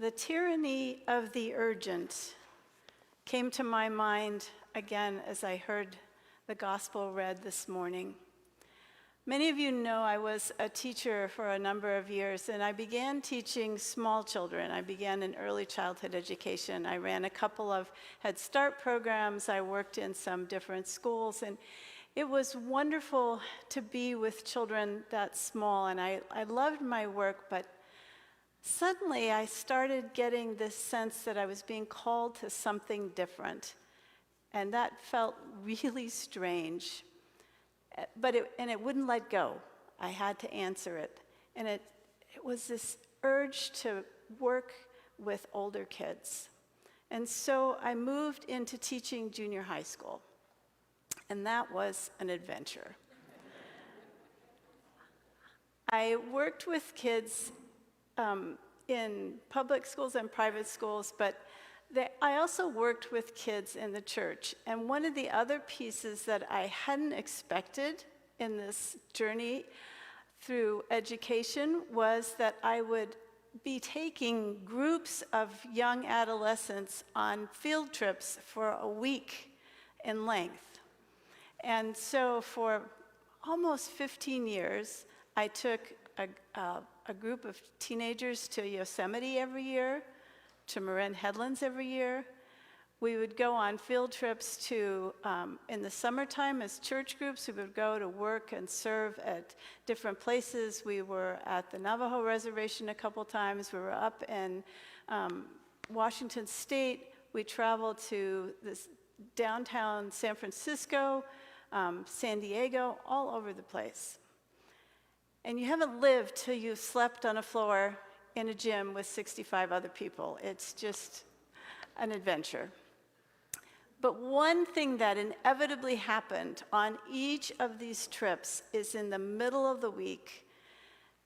The tyranny of the urgent came to my mind again as I heard the gospel read this morning. Many of you know I was a teacher for a number of years, and I began teaching small children. I began in early childhood education. I ran a couple of Head Start programs. I worked in some different schools, and it was wonderful to be with children that small, and I loved my work, but suddenly I started getting this sense that I was being called to something different, and that felt really strange. But it wouldn't let go. I had to answer it. And it was this urge to work with older kids. And so I moved into teaching junior high school. And that was an adventure. I worked with kids in public schools and private schools, but I also worked with kids in the church. And one of the other pieces that I hadn't expected in this journey through education was that I would be taking groups of young adolescents on field trips for a week in length. And so for almost 15 years, I took a group of teenagers to Yosemite every year, to Marin Headlands every year. We would go on field trips to, in the summertime as church groups, we would go to work and serve at different places. We were at the Navajo Reservation a couple times. We were up in Washington State. We traveled to this downtown San Francisco, San Diego, all over the place. And you haven't lived till you've slept on a floor in a gym with 65 other people. It's just an adventure. But one thing that inevitably happened on each of these trips is in the middle of the week,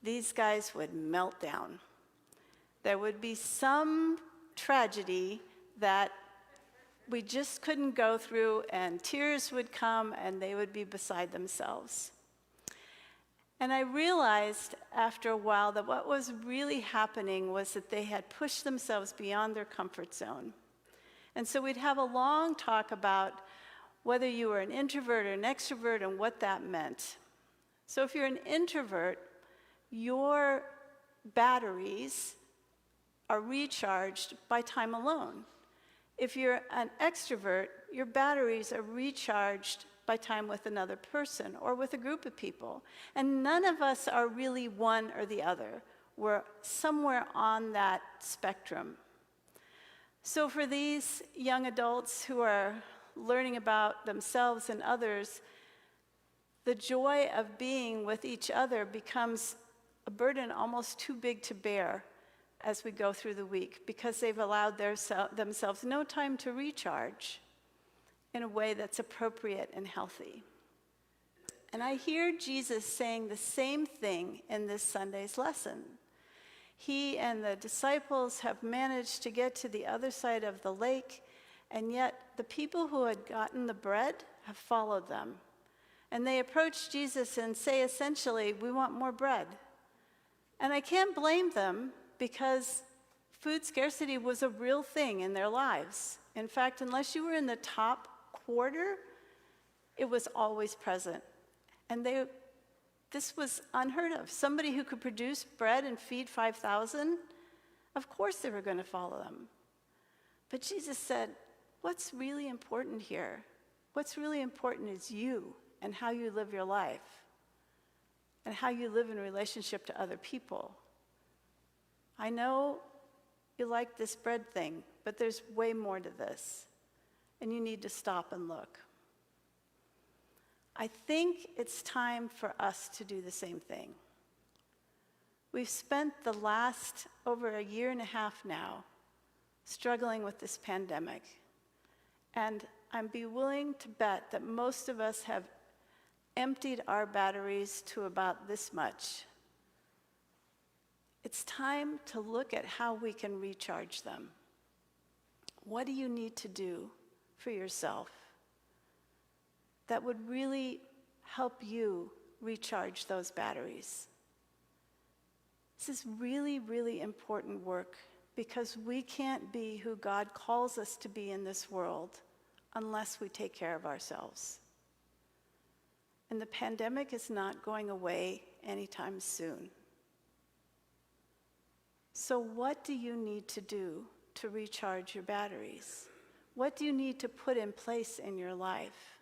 these guys would melt down. There would be some tragedy that we just couldn't go through, and tears would come, and they would be beside themselves. And I realized after a while that what was really happening was that they had pushed themselves beyond their comfort zone. And so we'd have a long talk about whether you were an introvert or an extrovert and what that meant. So if you're an introvert, your batteries are recharged by time alone. If you're an extrovert, your batteries are recharged by time with another person or with a group of people. And none of us are really one or the other. We're somewhere on that spectrum. So for these young adults who are learning about themselves and others, the joy of being with each other becomes a burden almost too big to bear as we go through the week, because they've allowed themselves no time to recharge in a way that's appropriate and healthy. And I hear Jesus saying the same thing in this Sunday's lesson. He and the disciples have managed to get to the other side of the lake, and yet the people who had gotten the bread have followed them. And they approach Jesus and say essentially, "We want more bread." And I can't blame them, because food scarcity was a real thing in their lives. In fact, unless you were in the top quarter, it was always present. And this was unheard of. Somebody who could produce bread and feed 5,000, of course they were going to follow them. But Jesus said, what's really important here? What's really important is you and how you live your life and how you live in relationship to other people. I know you like this bread thing, but there's way more to this, and you need to stop and look. I think it's time for us to do the same thing. We've spent the last over a year and a half now struggling with this pandemic, and I'd be willing to bet that most of us have emptied our batteries to about this much. It's time to look at how we can recharge them. What do you need to do for yourself that would really help you recharge those batteries? This is really, really important work because we can't be who God calls us to be in this world unless we take care of ourselves. And the pandemic is not going away anytime soon. So what do you need to do to recharge your batteries? What do you need to put in place in your life?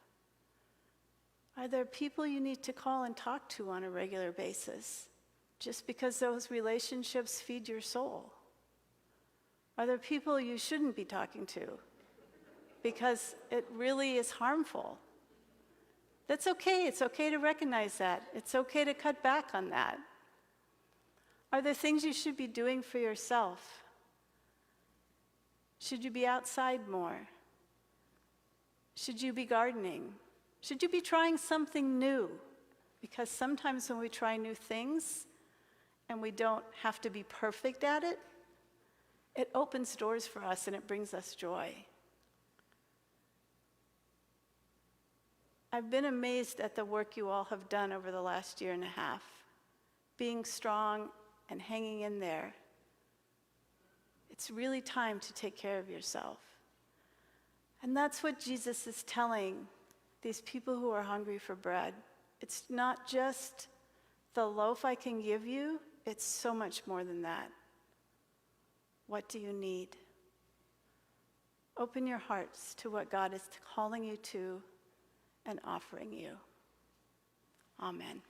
Are there people you need to call and talk to on a regular basis, just because those relationships feed your soul? Are there people you shouldn't be talking to because it really is harmful? That's okay. It's okay to recognize that. It's okay to cut back on that. Are there things you should be doing for yourself? Should you be outside more? Should you be gardening? Should you be trying something new? Because sometimes when we try new things and we don't have to be perfect at it, it opens doors for us and it brings us joy. I've been amazed at the work you all have done over the last year and a half, being strong and hanging in there. It's really time to take care of yourself. And that's what Jesus is telling these people who are hungry for bread. It's not just the loaf I can give you, it's so much more than that. What do you need? Open your hearts to what God is calling you to and offering you. Amen.